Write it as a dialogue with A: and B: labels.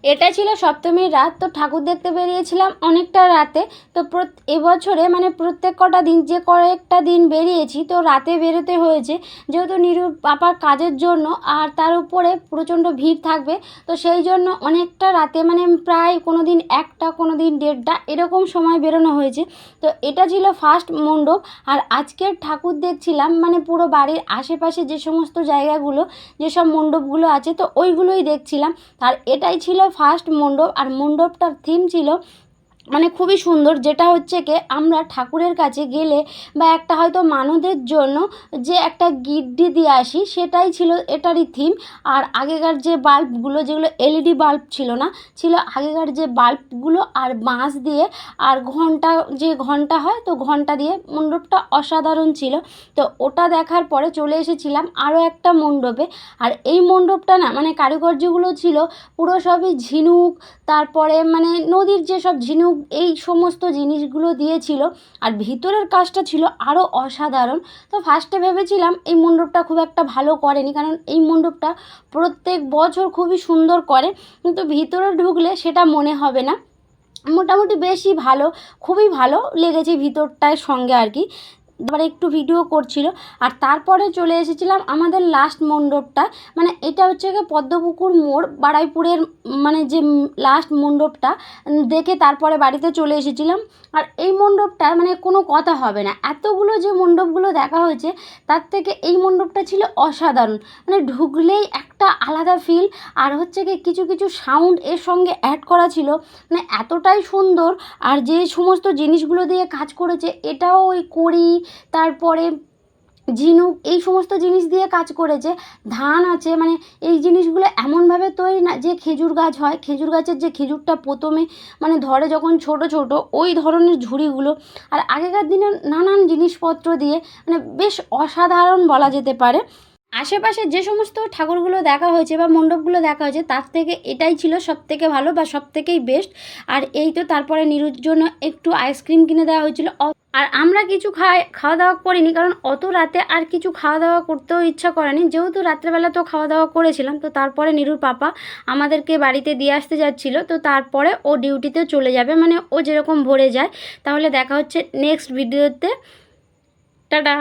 A: এটা ছিল সপ্তমীর রাত। তো ঠাকুর দেখতে বেরিয়েছিলাম অনেকটা রাতে। তো এবছরে মানে প্রত্যেক কটা দিন যে কয়েকটা দিন বেরিয়েছি তো রাতে বেরোতে হয়েছে, যেহেতু নিরুর পাপার কাজের জন্য, আর তার উপরে প্রচণ্ড ভিড় থাকবে। তো সেই জন্য অনেকটা রাতে মানে প্রায় কোনো দিন 1টা কোনো দিন 1:30 এরকম সময় বেরোনো হয়েছে। তো এটা ছিল ফার্স্ট মণ্ডপ। আর আজকের ঠাকুর দেখছিলাম মানে পুরো বাড়ির আশেপাশে যে সমস্ত জায়গাগুলো, যেসব মণ্ডপগুলো আছে তো ওইগুলোই দেখছিলাম। আর এটাই ছিল ফার্স্ট মণ্ডপ। আর মণ্ডপটার থিম ছিল মানে খুবই সুন্দর, যেটা হচ্ছে কি আমরা ঠাকুরের কাছে গেলে বা একটা হয়তো মানদের জন্য যে একটা গিফট দিয়ে আসি, সেটাই ছিল এটারই থিম। আর আগেকার যে বাল্বগুলো, যেগুলো এলইডি বাল্ব ছিল না, ছিল আগেকার যে বাল্বগুলো, আর বাঁশ দিয়ে, আর ঘন্টা, যে ঘন্টা হয় তো ঘন্টা দিয়ে মণ্ডপটা অসাধারণ ছিল। তো ওটা দেখার পরে চলে এসেছিলাম আরও একটা মণ্ডপে। আর এই মণ্ডপটা না মানে কারুকার্যগুলো ছিল পুরো সবই ঝিনুক, তারপরে মানে নদীর যেসব ঝিনুক, এই সমস্ত জিনিসগুলো দিয়েছিল। আর ভিতরের কাজটা ছিল আরও অসাধারণ। তো ফার্স্টে ভেবেছিলাম এই মণ্ডপটা খুব একটা ভালো করেনি, কারণ এই মণ্ডপটা প্রত্যেক বছর খুবই সুন্দর করে, কিন্তু ভিতরে ঢুকলে সেটা মনে হবে না। মোটামুটি বেশই ভালো, খুবই ভালো লেগেছে ভিতরটায় সঙ্গে আর কি। এবার একটু ভিডিও করছিল। আর তারপরে চলে এসেছিলাম আমাদের লাস্ট মণ্ডপটা। মানে এটা হচ্ছে গিয়ে পদ্মপুকুর মোড়, বারুইপুরের মানে যে লাস্ট মণ্ডপটা দেখে তারপরে বাড়িতে চলে এসেছিলাম। আর এই মণ্ডপটা মানে কোনো কথা হবে না, এতগুলো যে মণ্ডপগুলো দেখা হয়েছে তার থেকে এই মণ্ডপটা ছিল অসাধারণ। মানে ঢুকলেই একটা আলাদা ফিল। আর হচ্ছে কি কিছু কিছু সাউন্ড এর সঙ্গে অ্যাড করা ছিল, মানে এতটাই সুন্দর। আর যে সমস্ত জিনিসগুলো দিয়ে কাজ করেছে, এটাও ওই কড়ি, তারপরে ঝিনুক, এই সমস্ত জিনিস দিয়ে কাজ করেছে। ধান আছে, মানে এই জিনিসগুলো এমনভাবে তৈরি না, যে খেজুর গাছ হয়, খেজুর গাছের যে খেজুরটা প্রথমে মানে ধরে যখন ছোট ছোট, ওই ধরনের ঝুড়িগুলো। আর আগেকার দিনের নানান জিনিসপত্র দিয়ে মানে বেশ অসাধারণ বলা যেতে পারে। আশেপাশে যে সমস্ত ঠাকুরগুলো দেখা হয়েছে বা মণ্ডপগুলো দেখা হয়েছে তার থেকে এটাই ছিল সবথেকে ভালো বা সবথেকেই বেস্ট। আর এই তো তারপরে নিরুর জন্য একটু আইসক্রিম কিনে দেওয়া হয়েছিল। আর আমরা কিছু খাওয়া দাওয়া করিনি, কারণ অত রাতে আর কিছু খাওয়া দাওয়া করতেও ইচ্ছা করেনি, যেহেতু রাত্রেবেলা তো খাওয়া দাওয়া করেছিলাম। তো তারপরে নিরুর পাপা আমাদেরকে বাড়িতে দিয়ে আসতে যাচ্ছিলো, তো তারপরে ও ডিউটিতে চলে যাবে, মানে ও যেরকম ভোরে যায়। তাহলে দেখা হচ্ছে নেক্সট ভিডিওতে। টাটা।